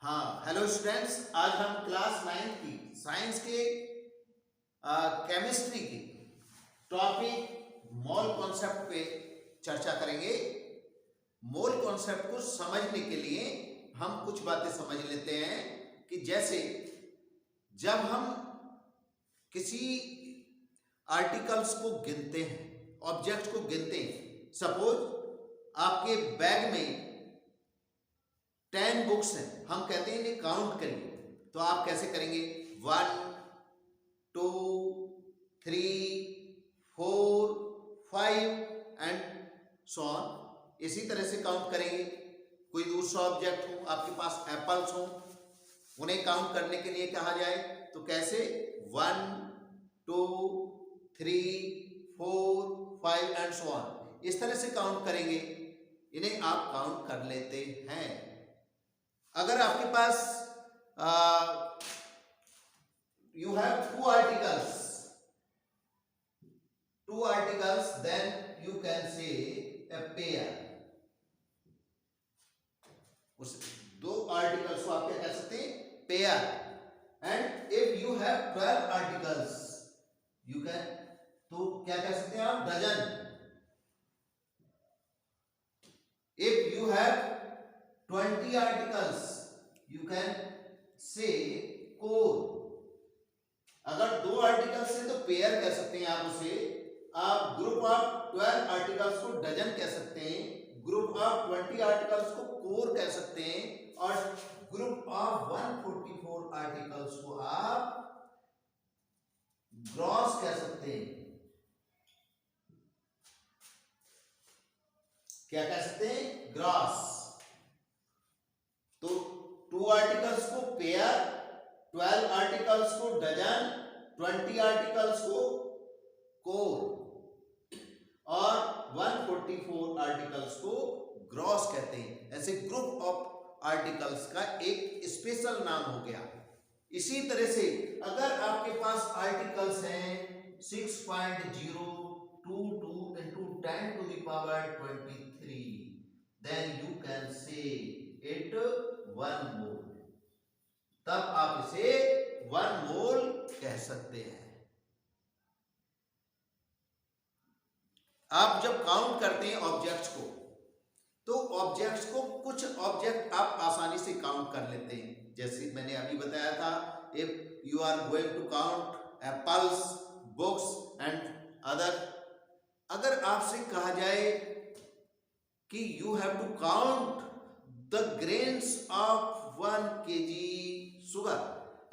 हाँ, hello students. आज हम क्लास 9 की साइंस के केमिस्ट्री की टॉपिक मोल कॉन्सेप्ट पे चर्चा करेंगे। मोल कॉन्सेप्ट को समझने के लिए हम कुछ बातें समझ लेते हैं कि जैसे जब हम किसी आर्टिकल्स को गिनते हैं, ऑब्जेक्ट को गिनते हैं, सपोज आपके बैग में 10 बुक्स हैं, हम कहते हैं इन्हें काउंट करिए, तो आप कैसे करेंगे? 1 2 3 4 5 एंड सो ऑन। इसी तरह से काउंट करेंगे। कोई दूसरा ऑब्जेक्ट हो, आपके पास एप्पल्स हो, उन्हें काउंट करने के लिए कहा जाए तो कैसे? 1 2 3 4 5 एंड सो ऑन। इस तरह से काउंट करेंगे, इन्हें आप काउंट कर लेते हैं। अगर आपके पास you have two articles, then you can say a pair। उस दो आर्टिकल्स को आप क्या कह सकते हैं? Pair. And if you have 12 articles, you can, तो क्या कह सकते हैं आप? Dozen. If you have 20 articles, you can say core। अगर दो आर्टिकल्स है तो पेयर कह सकते हैं आप उसे। आप ग्रुप ऑफ 12 आर्टिकल्स को डजन कह सकते हैं, ग्रुप ऑफ 20 आर्टिकल्स को कोर कह सकते हैं, और ग्रुप ऑफ 144 आर्टिकल्स को आप ग्रॉस कह सकते हैं। क्या कह सकते हैं? ग्रॉस। तो 2 आर्टिकल्स को पेयर, 12 आर्टिकल्स को डजन, 20 आर्टिकल्स को कोर, और 144 आर्टिकल्स को ग्रॉस कहते हैं। ऐसे ग्रुप ऑफ आर्टिकल्स का एक स्पेशल नाम हो गया। इसी तरह से अगर आपके पास आर्टिकल्स हैं 6.022 into 10 to the power 23, then you can say it 1 मोल। तब आप इसे 1 मोल कह सकते हैं। आप जब काउंट करते हैं ऑब्जेक्ट्स को, तो ऑब्जेक्ट्स को, कुछ ऑब्जेक्ट आप आसानी से काउंट कर लेते हैं। जैसे मैंने अभी बताया था, if you are going to count apples, books and other. अगर आपसे कहा जाए कि you have to count the grains of 1 kg sugar,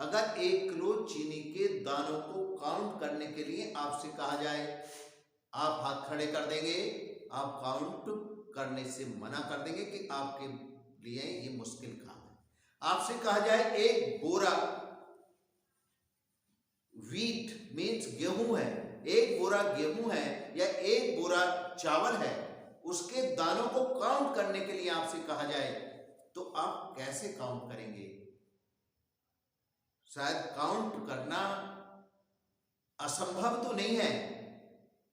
अगर 1 किलो चीनी के दानों को काउंट करने के लिए आपसे कहा जाए, आप हाथ खड़े कर देंगे, आप काउंट करने से मना कर देंगे कि आपके लिए ये मुश्किल काम है। आपसे कहा जाए 1 बोरा व्हीट मीन्स गेहूं है, 1 बोरा गेहूं है या 1 बोरा चावल है, उसके दानों को काउंट करने के लिए आपसे कहा जाए, तो आप कैसे काउंट करेंगे? शायद काउंट करना असंभव तो नहीं है,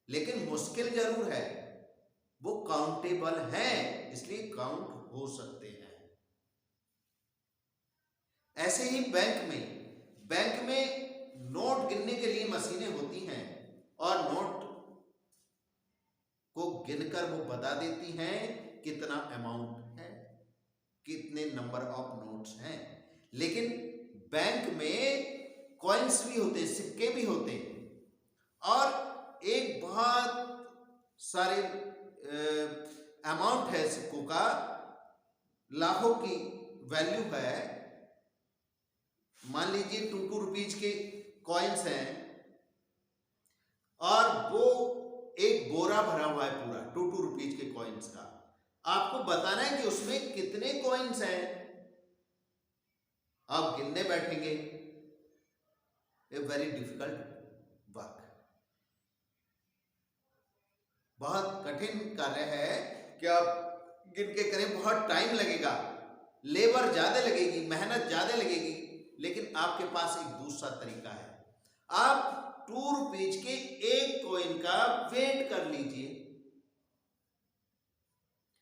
लेकिन मुश्किल जरूर है। वो काउंटेबल है, इसलिए काउंट हो सकते हैं। ऐसे ही बैंक में नोट गिनने के लिए मशीनें होती हैं, और नोट को गिनकर वो बता देती हैं कितना अमाउंट है, कितने नंबर ऑफ नोट्स हैं। लेकिन बैंक में कॉइन्स भी होते हैं, सिक्के भी होते हैं, और एक बहुत सारे अमाउंट है सिक्कों का, लाखों की वैल्यू है। मान लीजिए 2 रुपीज के कॉइन्स हैं, और वो एक बोरा भरा हुआ है पूरा 2 रुपीज के कॉइन्स का। आपको बताना है कि उसमें कितने कॉइन्स हैं। आप गिनने बैठेंगे, ए वेरी डिफिकल्ट वर्क, बहुत कठिन कार्य है कि आप गिन के करें। बहुत टाइम लगेगा, लेबर ज्यादा लगेगी, मेहनत ज्यादा लगेगी। लेकिन आपके पास एक दूसरा तरीका है। आप 2 रुपीज के 1 कॉइन का वेट कर लीजिए,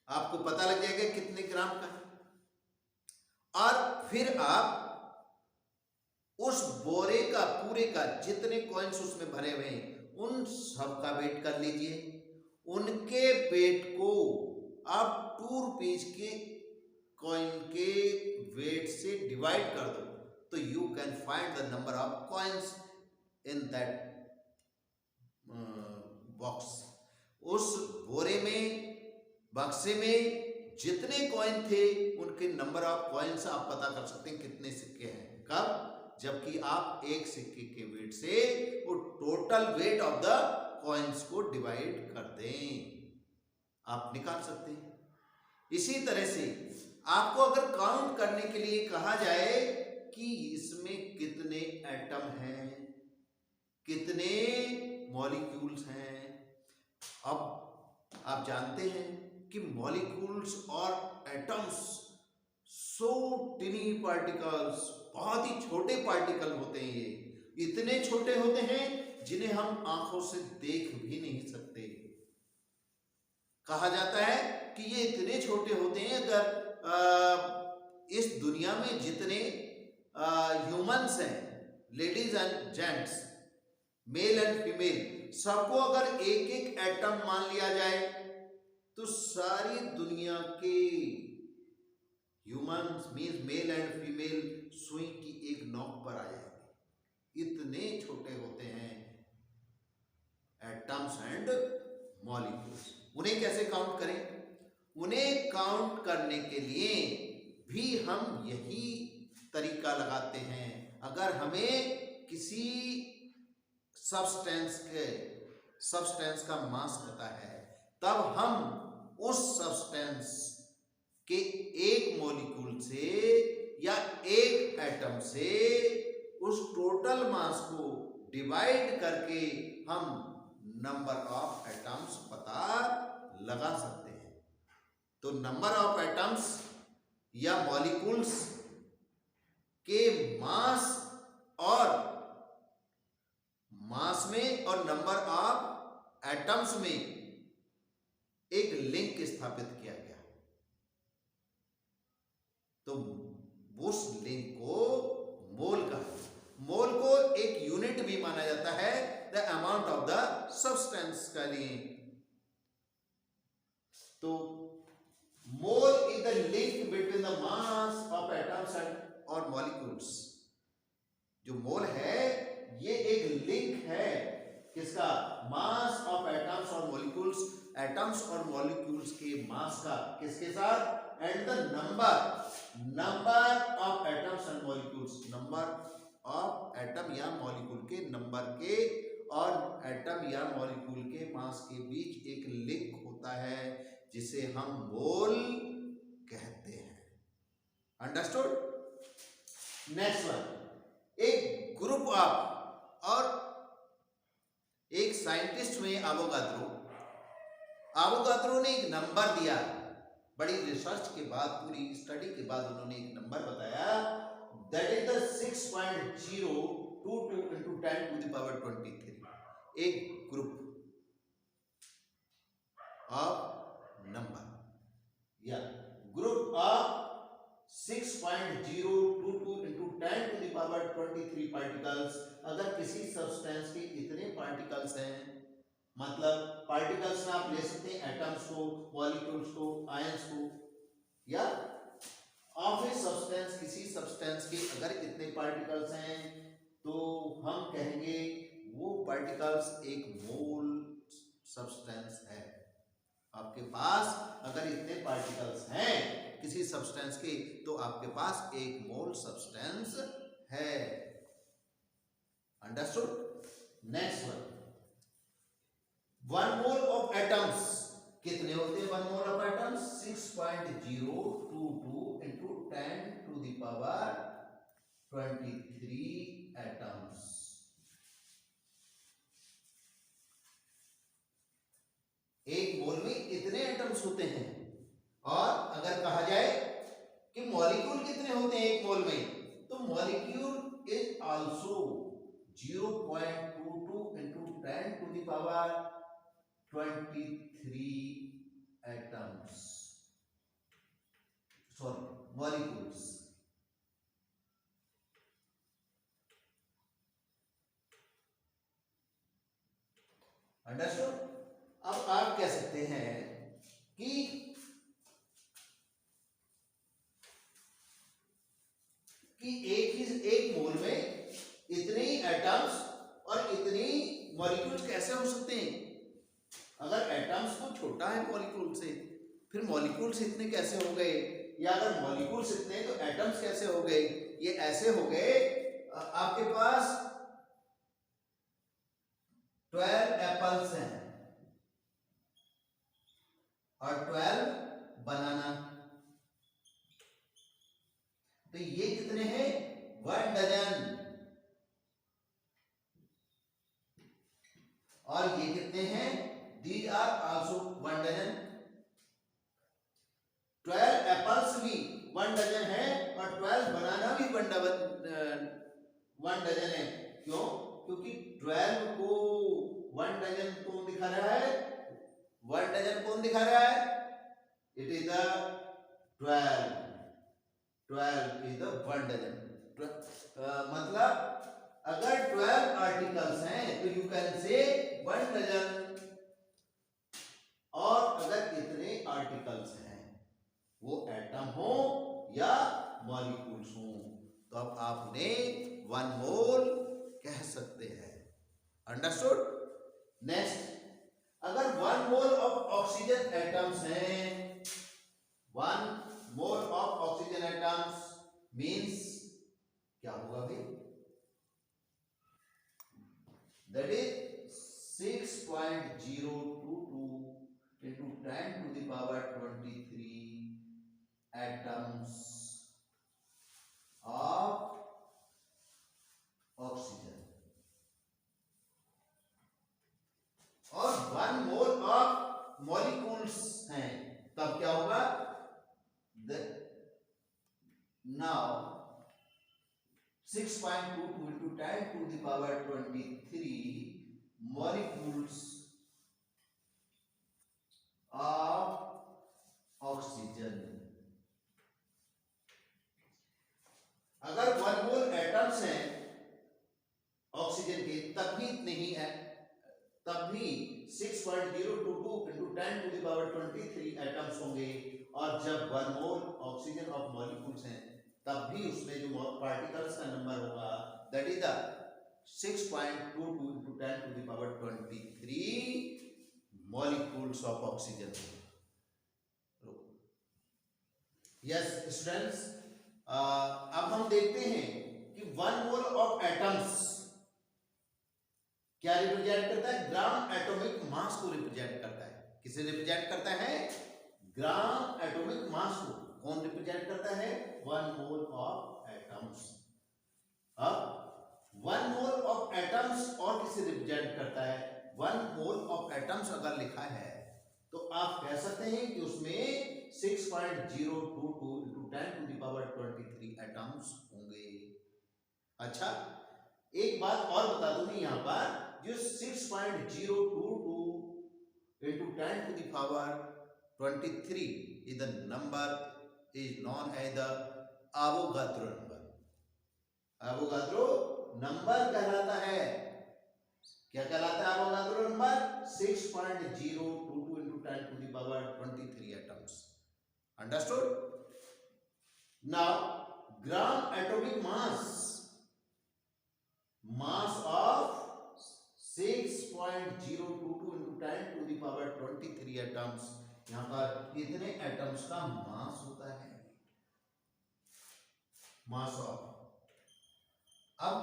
आपको पता लग जाएगा कितने ग्राम का है। और फिर आप उस बोरे का पूरे का जितने कॉइन्स उसमें भरे हुए हैं उन सब का वेट कर लीजिए। उनके वेट को आप 2 रुपीज के कॉइन के वेट से डिवाइड कर दो तो you can find the number of coins in that box. उस बोरे में, बक्से में जितने कॉइन थे उनके नंबर ऑफ कॉइन्स आप पता कर सकते हैं कितने सिक्के हैं। कब? जबकि आप एक सिक्के के वेट से वो total weight of the coins को डिवाइड कर दें, आप निकाल सकते हैं। इसी तरह से आपको अगर काउंट करने के लिए कहा जाए कि इसमें कितने एटम हैं, कितने मॉलिक्यूल्स हैं। अब आप जानते हैं कि मॉलिक्यूल्स और एटम्स सो टिनी पार्टिकल्स, बहुत ही छोटे पार्टिकल होते हैं। ये इतने छोटे होते हैं जिन्हें हम आंखों से देख भी नहीं सकते। कहा जाता है कि ये इतने छोटे होते हैं, अगर इस दुनिया में जितने ह्यूमंस हैं, ladies and gents, male and female, सबको अगर एक एक एटम मान लिया जाए तो सारी दुनिया के humans means male and female सुई की एक नोक पर आ जाएंगे। इतने छोटे होते हैं एटम्स एंड मॉलिक्यूल्स। उन्हें कैसे काउंट करें? उन्हें काउंट करने के लिए भी हम यही तरीका लगाते हैं। अगर हमें किसी सब्सटेंस का मास पता है तब हम उस सब्सटेंस के एक मॉलिक्यूल से या एक एटम से उस टोटल मास को डिवाइड करके हम नंबर ऑफ एटम्स पता लगा सकते हैं। तो नंबर ऑफ एटम्स या मॉलिक्यूल्स के मास में और नंबर ऑफ एटम्स में एक लिंक स्थापित किया गया। तो उस लिंक को मोल का, मोल को एक यूनिट भी माना जाता है the amount of the substance का लिए। तो mole is the link between the mass of atoms और मॉलिक्यूल्स। जो मोल है ये एक लिंक है किसका? मास ऑफ एटम्स और मॉलिक्यूल्स, एटम्स और मॉलिक्यूल्स के मास का किसके साथ? And the number of atoms and molecules, number of atom या मॉलिक्यूल के नंबर के और एटम या मॉलिक्यूल के मास के बीच एक लिंक होता है जिसे हम मोल कहते हैं। अंडरस्टूड? नेक्स्ट वन, एक ग्रुप ऑफ, और एक साइंटिस्ट में एवोगाद्रो ने एक नंबर दिया। बड़ी रिसर्च के बाद, पूरी स्टडी के बाद उन्होंने एक नंबर बताया, that is the 6.022 into 10 to the power 23। एक ग्रुप ऑफ नंबर या group of 6.022 into 10 to the power 23 particles. अगर किसी सब्सटेंस के इतने पार्टिकल्स हैं, मतलब पार्टिकल्स में आप ले सकते हैं एटम्स को, मॉलिक्यूल्स को, आयंस को, या ऑफ ए सब्सटेंस, किसी सब्सटेंस के अगर इतने पार्टिकल्स हैं तो हम कहेंगे वो पार्टिकल्स एक मोल सब्सटेंस है। आपके पास अगर इतने पार्टिकल्स हैं किसी सब्सटेंस के तो आपके पास एक मोल सब्सटेंस है। Understood? Next one, 1 mole of atoms कितने होते हैं? 1 mole of atoms 6.022 into 10 to the power 23 atoms. एक मोल में इतने एटम्स होते हैं। और अगर कहा जाए कि मॉलिक्यूल कितने होते हैं एक मोल में, तो molecule is also 0.22 into 10 to the power 23 atoms, sorry molecules. Understood. अब आप कह सकते हैं कि एक मोल में इतने एटम्स और इतनी मॉलिक्यूल्स कैसे हो सकते हैं? अगर एटम्स तो छोटा है मॉलिक्यूल से, फिर मॉलिक्यूल्स इतने कैसे हो गए? या अगर मॉलिक्यूल्स इतने तो एटम्स कैसे हो गए? ये ऐसे हो गए, आपके पास 12 एप्पल्स हैं और 12 बनाना, तो ये कितने हैं? 1 डजन। और ये कितने हैं? These are also 1 dozen. 12 apples भी 1 डजन है और 12 बनाना भी 1 डजन है। क्यों? क्योंकि 12 को 1 डजन कौन दिखा रहा है? 1 डजन कौन दिखा रहा है? It is the 12। 12 is the 1 dozen. मतलब अगर 12 आर्टिकल्स हैं तो यू कैन से 1 डजन। और अगर इतने आर्टिकल्स हैं, वो एटम हो या मॉलिक्यूल्स हो, तो अब आप उन्हें 1 मोल कह सकते हैं। अंडरस्टूड। नेक्स्ट, अगर 1 मोल ऑफ ऑक्सीजन एटम्स हैं, 1 mole of oxygen atoms means क्या होगा भाई? That is 6.022 into 10 to the power 23 atoms of oxygen। और 1 मोल ऑफ मॉलिक्यूल्स हैं, तब क्या होगा? Now 6.22 into 10 to the power 23 molecules of oxygen. अगर 1 मोल एटम्स हैं ऑक्सीजन के, तब भी इतने ही है, तब भी 6.022 into 10 to the power 23 atoms होंगे। और जब 1 मोल ऑक्सीजन ऑफ मॉलिक्यूल्स हैं, तब भी उसमें जो पार्टिकल्स का नंबर होगा that is the 6.22 into 10 to the power 23 molecules of oxygen। Yes students, अब हम देखते हैं कि 1 मोल ऑफ एटम्स क्या रिप्रेजेंट करता है? ग्राम एटॉमिक मास को रिप्रेजेंट करता है। किसे रिप्रेजेंट करता है? ग्राम एटॉमिक मास को। कौन रिप्रेजेंट करता है? 1 मोल ऑफ एटम्स। अब 1 मोल ऑफ एटम्स और किसे रिप्रेजेंट करता है? 1 मोल ऑफ एटम्स अगर लिखा है तो आप कह सकते हैं कि उसमें 6.022 into 10 to the power 23 atoms होंगे। अच्छा, एक बात और बता दूं मैं यहां पर, जो 6.022 into 10 to the power 23 is the number is known as the Avogadro number। Avogadro number कहलाता है। क्या कहलाता है Avogadro number? 6.022 into 10 to the power 23 atoms। Understood? Now, gram atomic mass of 6.022 into 10 to the power 23 atoms। यहां पर कितने atoms का mass होता है? Mass of. अब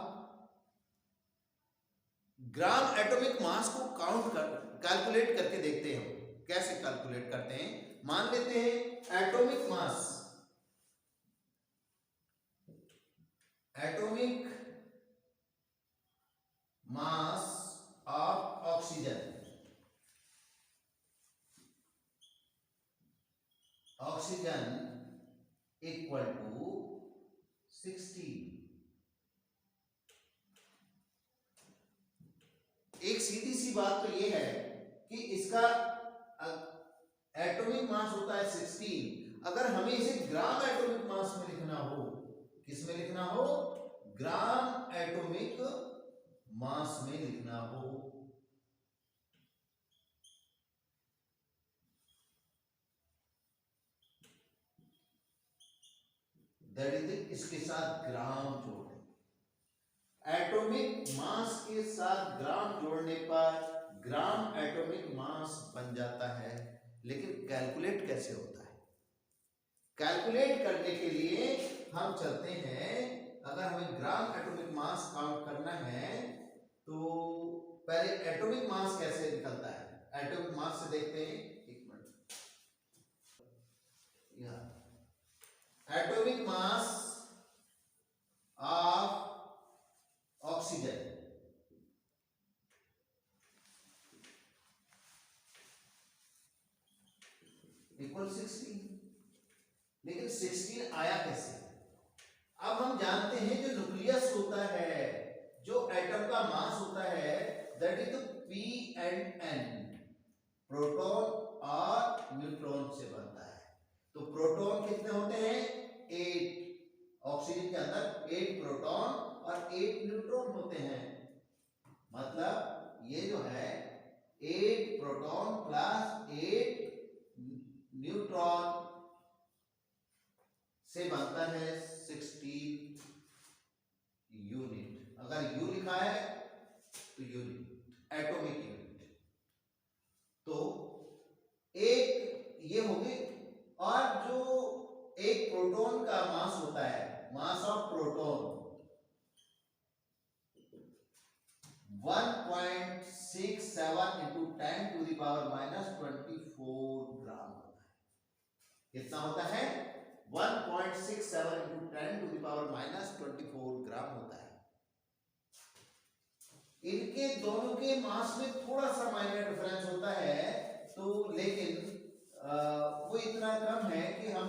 ग्राम एटॉमिक मास को कैलकुलेट करके देखते हैं। हम कैसे कैलकुलेट करते हैं? मान लेते हैं atomic mass of oxygen equal to 16। एक सीधी सी बात तो ये है कि इसका एटॉमिक मास होता है 16। अगर हमें इसे ग्राम एटॉमिक मास में लिखना हो, किस में लिखना हो? ग्राम एटॉमिक मास में लिखना हो, दैट इज इसके साथ ग्राम जोड़ देंगे। एटॉमिक मास के साथ ग्राम जोड़ने पर ग्राम एटॉमिक मास बन जाता है। लेकिन कैलकुलेट कैसे होता है? कैलकुलेट करने के लिए हम चलते हैं, अगर हमें ग्राम एटॉमिक मास काउंट करना है तो पहले एटॉमिक मास कैसे निकलता है, एटॉमिक मास से देखते हैं। एक minute, atomic mass of oxygen equal 16। लेकिन 16 आया कैसे? अब हम जानते हैं जो न्यूक्लियस होता है, जो एटम का मास होता है, that is P and N, proton और न्यूट्रॉन से बनता है। तो प्रोटॉन कितने होते हैं? 8। ऑक्सीजन के अंदर 8 प्रोटॉन और 8 न्यूट्रॉन होते हैं। मतलब ये जो है 8 प्रोटॉन प्लस 8 न्यूट्रॉन से बनता है 16 यूनिट। अगर यू लिखा है तो यूनिट, एटॉमिक यूनिट। तो एक ये होगी, और जो एक प्रोटॉन का मास होता है, mass of proton 1.67 into 10 to the power -24 gram होता है। कितना होता है? 1.67 into 10 to the power -24 gram होता है। इनके दोनों के मास में थोड़ा सा माइनर डिफरेंस होता है, तो लेकिन वो इतना कम है कि हम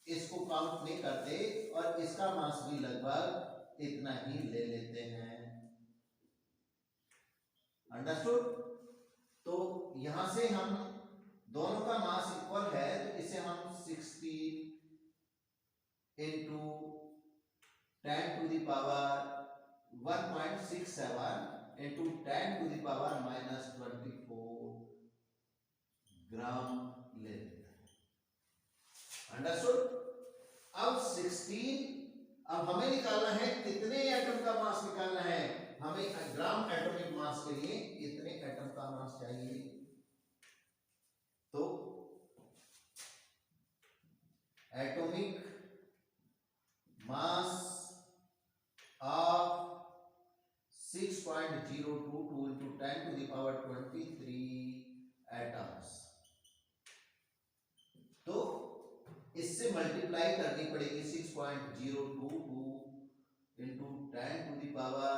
इसको काउंट नहीं करते, और इसका मास भी लगभग इतना ही ले लेते हैं। अंडरस्टूड? तो यहां से हम दोनों का मास इक्वल है, तो इसे हम 16 into 10 to the power 1.67 into 10 to the power -24 gram ले लेते हैं। अंडरस्टूड? अब 16, अब हमें निकालना है कितने एटम का मास निकालना है। हमें ग्राम एटॉमिक मास के लिए कितने एटम का मास चाहिए? तो atomic mass of 6.022 into 10 to the power 23 atoms. तो इससे मल्टीप्लाई करनी पड़ेगी 6.022 into 10 to the power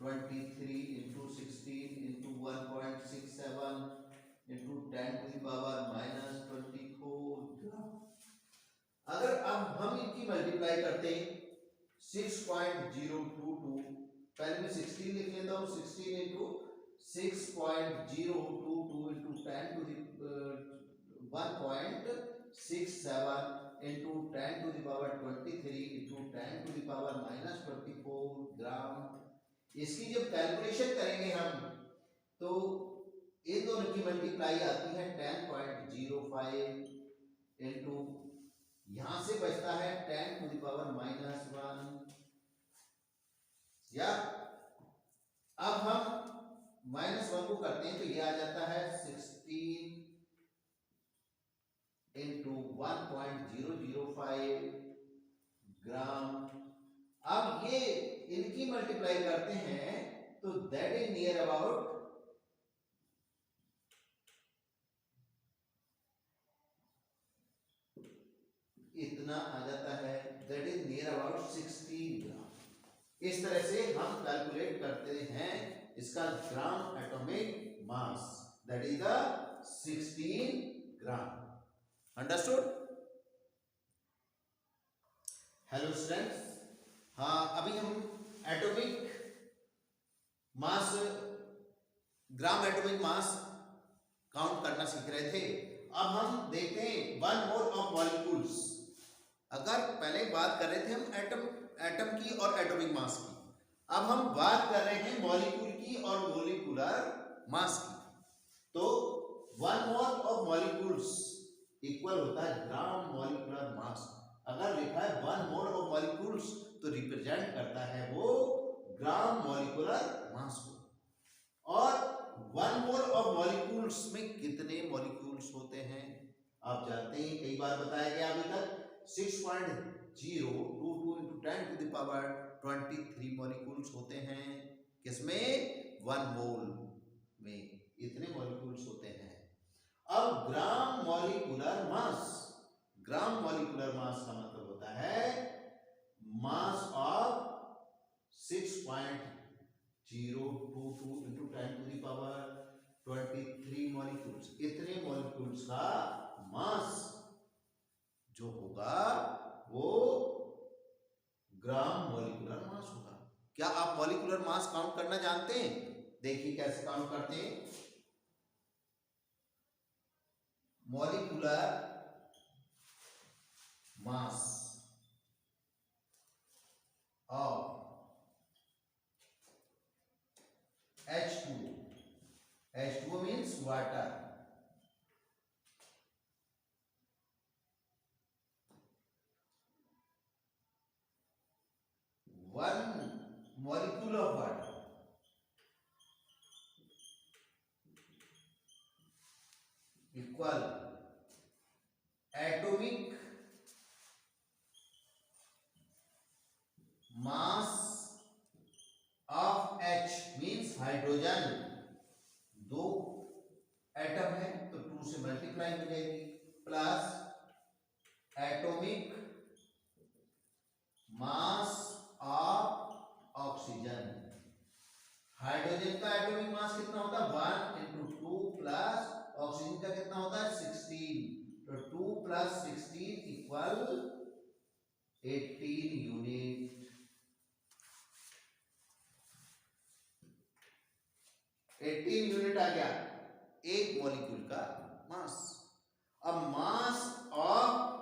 23 into 16 into 1.67 into 10 to the power -24 ग्राम। अगर अब हम इनकी मल्टीप्लाई करते हैं 6.022, पहले मैं 16 लिख लेता हूँ, 16 into 6.022 into 10 to the 1.67 into 10 to the power 23 into 10 to the power -24 gram. इसकी जब कैलकुलेशन करेंगे हम, तो इन दोनों की मल्टीप्लाई आती है 10.05 इंटू, यहां से बचता है 10 टू द पावर -1, या अब हम -1 को करते हैं तो ये आ जाता है 16 इंटू 1.005 ग्राम। अब ये इनकी मल्टीप्लाई करते हैं तो दैट इज नियर अबाउट इतना आ जाता है, दैट इज नियर अबाउट 16 ग्राम। इस तरह से हम कैलकुलेट करते हैं इसका gram atomic mass, that is the 16 gram. Understood? Hello students, हाँ अभी हम atomic mass, gram atomic mass count करना सीख रहे थे। अब हम देखते हैं 1 मोल ऑफ मॉलिक्यूल्स। अगर पहले बात कर रहे थे हम एटम की और एटॉमिक मास की, अब हम बात कर रहे हैं मॉलिक्यूल की और मोलिकुलर मास की। तो 1 मोल ऑफ मॉलिक्यूल्स इक्वल होता है ग्राम मॉलिक्यूलर मास। अगर लिखा है 1 मोल ऑफ मॉलिक्यूल्स तो रिप्रेजेंट करता है वो ग्राम मॉलिक्यूलर मास को। और 1 मोल ऑफ मॉलिक्यूल्स में कितने मॉलिक्यूल्स होते हैं आप जानते हैं, कई बार बताया गया अभी तक 6.022 into 10 to the power 23 molecules होते हैं। किसमें? 1 मोल में इतने मॉलिक्यूल्स होते हैं। अब gram molecular mass, gram molecular mass का मतलब होता है mass of 6.022 into 10 to the power 23 molecules. इतने मॉलिक्यूल्स का मास जो होगा वो ग्राम मॉलिक्यूलर मास होगा। क्या आप मॉलिक्यूलर मास काउंट करना जानते हैं? देखिए कैसे काउंट करते हैं। Molecular mass of H2O, H2O means water, 1 molecule of water equal atomic mass of H means hydrogen, 2 atom है तो 2 से मल्टीप्लाई हो जाएगी, plus atomic mass of oxygen. Hydrogen का एटॉमिक मास कितना होता है? 1 into 2 प्लस ऑक्सीजन का कितना होता है? 16, तो 2 plus 16 इक्वल 18 यूनिट। 18 यूनिट आ गया एक मॉलिक्यूल का मास। अब mass of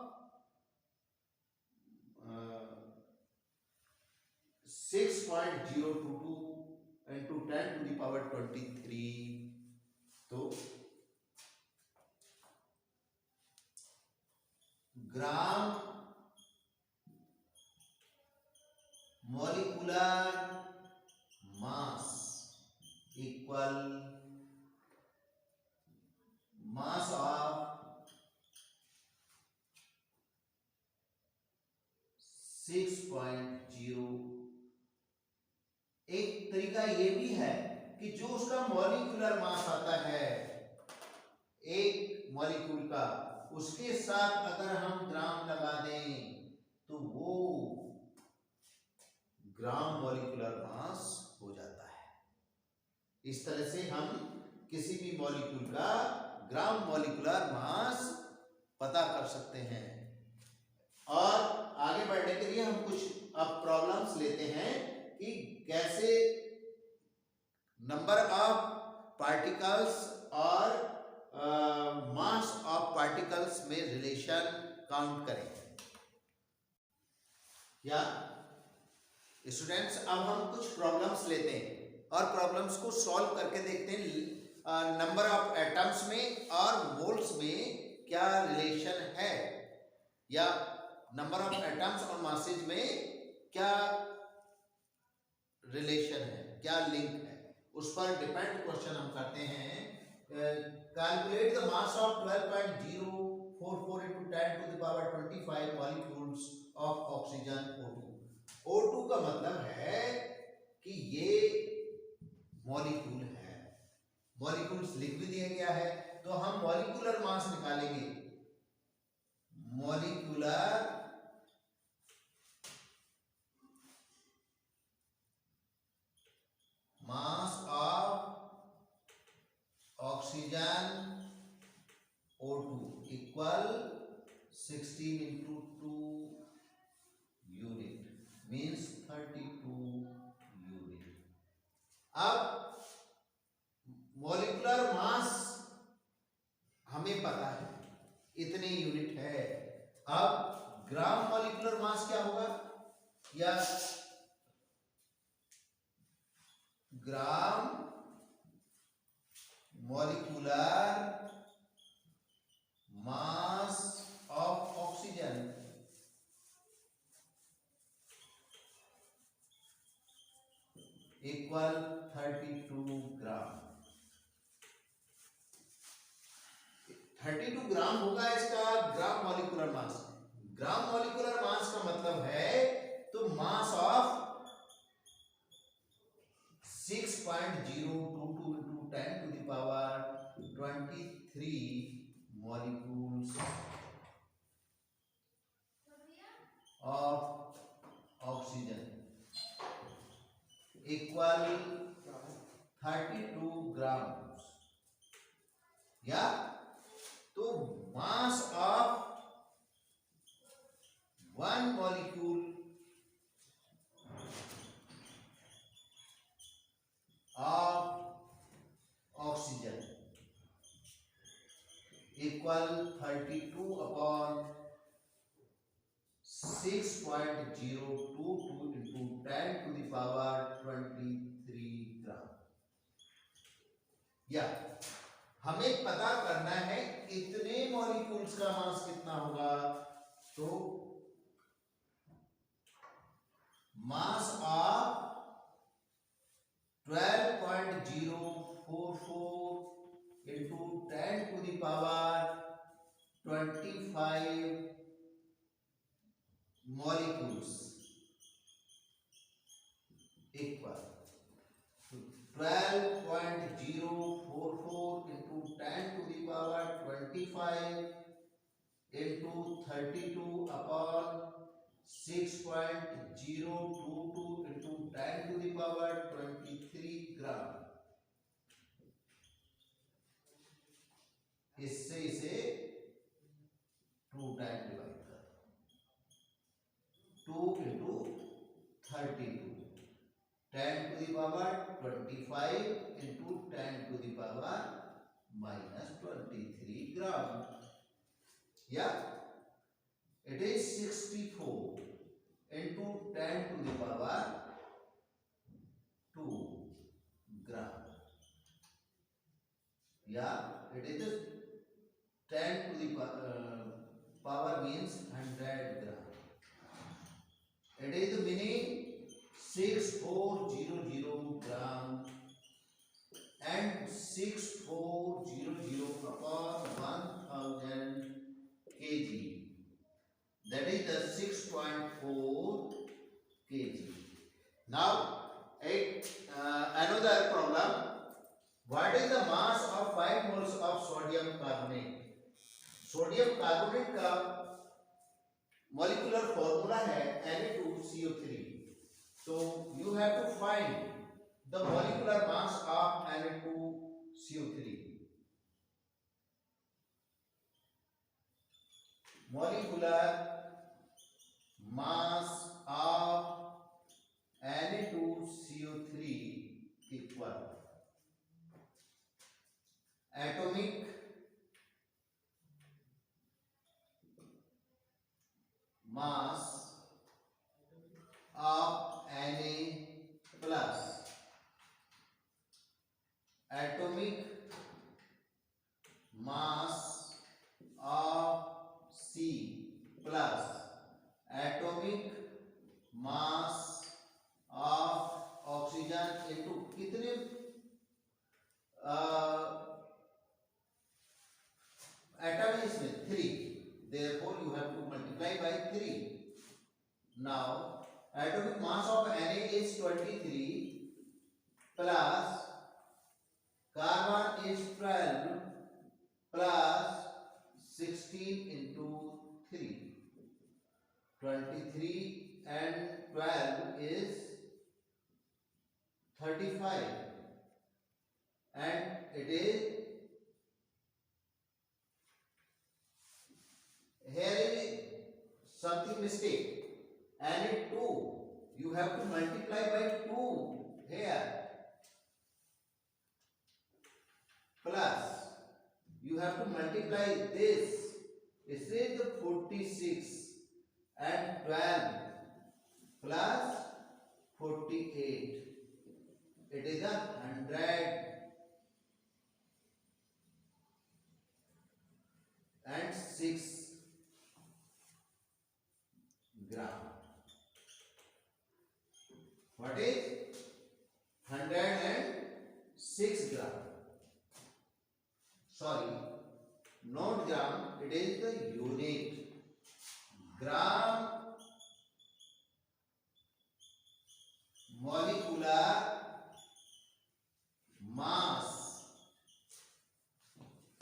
6.022 into 10 to the power 23, तो gram molecular mass equal mass of 6.0। एक तरीका ये भी है कि जो उसका मॉलिक्यूलर मास आता है एक मॉलिक्यूल का, उसके साथ अगर हम ग्राम लगा दें तो वो ग्राम मॉलिक्यूलर मास हो जाता है। इस तरह से हम किसी भी मॉलिक्यूल का ग्राम मॉलिक्यूलर मास पता कर सकते हैं। और आगे बढ़ने के लिए हम कुछ अब प्रॉब्लम्स लेते हैं कि कैसे नंबर ऑफ पार्टिकल्स और मास ऑफ पार्टिकल्स में रिलेशन काउंट करें। या स्टूडेंट्स अब हम कुछ प्रॉब्लम्स लेते हैं और प्रॉब्लम्स को सॉल्व करके देखते हैं नंबर ऑफ एटम्स में और मोल्स में क्या रिलेशन है, या नंबर ऑफ एटम्स और मासेज में क्या रिलेशन है, क्या लिंक है, उस पर डिपेंड क्वेश्चन हम करते हैं। Calculate the mass of 12.044 into 10 to the power 25 molecules of oxygen O2। O2 का मतलब है कि ये मॉलिक्यूल है, मॉलिक्यूल्स लिख भी दिया गया है, तो हम मॉलिक्यूलर मास निकालेंगे। Molecular mass of oxygen O2 equal 16 into 2 unit means 32 unit. अब मॉलिक्यूलर मास हमें पता है इतने यूनिट है। अब ग्राम मॉलिक्यूलर मास क्या होगा, या gram molecular mass of oxygen equal 32 ग्राम। 32 ग्राम होगा इसका gram molecular mass. Gram molecular mass का मतलब है तो mass of 6.022 into 10 to the power 23 molecules of oxygen equal 32 grams। या तो mass of one molecule of oxygen equal 32 upon 6.022 into 10 to the power 23 ग्राम। या हमें पता करना है इतने मॉलिक्यूल्स का मास कितना होगा। तो mass of 12.044 into 10 to the power 25 molecules equal 12.044 into 10 to the power 25 into 32 upon 6.022 into 10 to the power 23 ग्राम। इससे इसे 2 टाइम डिवाइड कर 2 into 32 10 to the power 25 into 10 to the power minus 23 ग्राम। या it is 64 into 10 to the power 2 gram। या it is 10 to the power means 100 gram। It is the meaning 6400 gram and 6400 upon 1000 kg, that is the 6.4 kg। Now another problem, what is the mass of 5 moles of sodium carbonate। Sodium carbonate का molecular formula है Na2CO3। so you have to find the molecular mass of Na2CO3। molecular mass of Na2CO3 equal atomic mass of Na plus atomic mass of C plus atomic mass of oxygen into कितने atom है इसमें 3, therefore you have to multiply by 3। now atomic mass of Na is 23 plus carbon is 12 plus 16 into 3, 23 and 12 is 35 and it is here is something mistake, and 2 you have to multiply by 2 here plus you have to multiply this, is the 46 and 12 plus 48, it is 100 and gram. What is 106 gram? Sorry, not gram, it is the unit. Gram molecular mass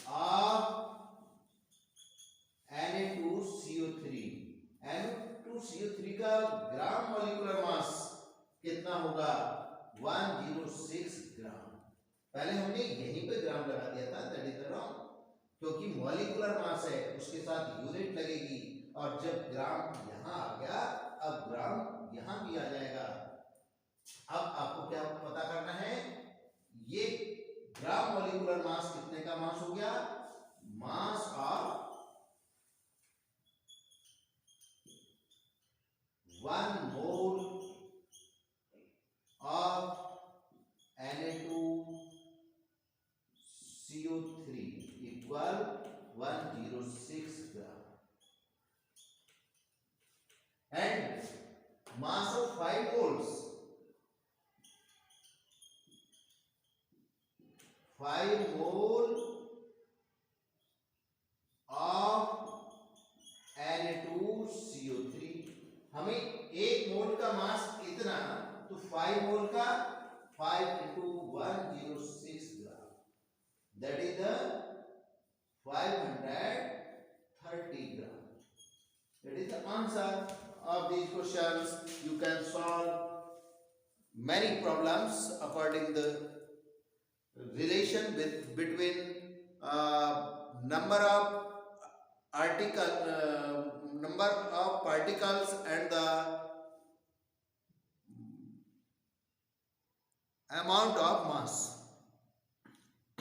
of Na2CO3. Na2CO3 का gram molecular mass कितना होगा? 106 ग्राम. पहले हमने यहीं पे ग्राम लगा दिया था, दैट इज रॉन्ग, क्योंकि मॉलिक्यूलर मास है उसके साथ यूनिट लगेगी, और जब ग्राम यहां आ गया अब ग्राम यहां भी आ जाएगा. अब आपको क्या पता करना है? ये ग्राम मॉलिक्यूलर मास कितने का मास हो गया? Mass of 1 mole of Na2CO3 equal 106 gram, and mass of 5 moles, 5 mole of Na2CO3. हमें 1 मोल का मास कितना? तो 5 मोल का 5 into 106 gram, that is the 530 gram. That is the answer of these questions. You can solve many problems according the relation between number of particles and the amount of mass.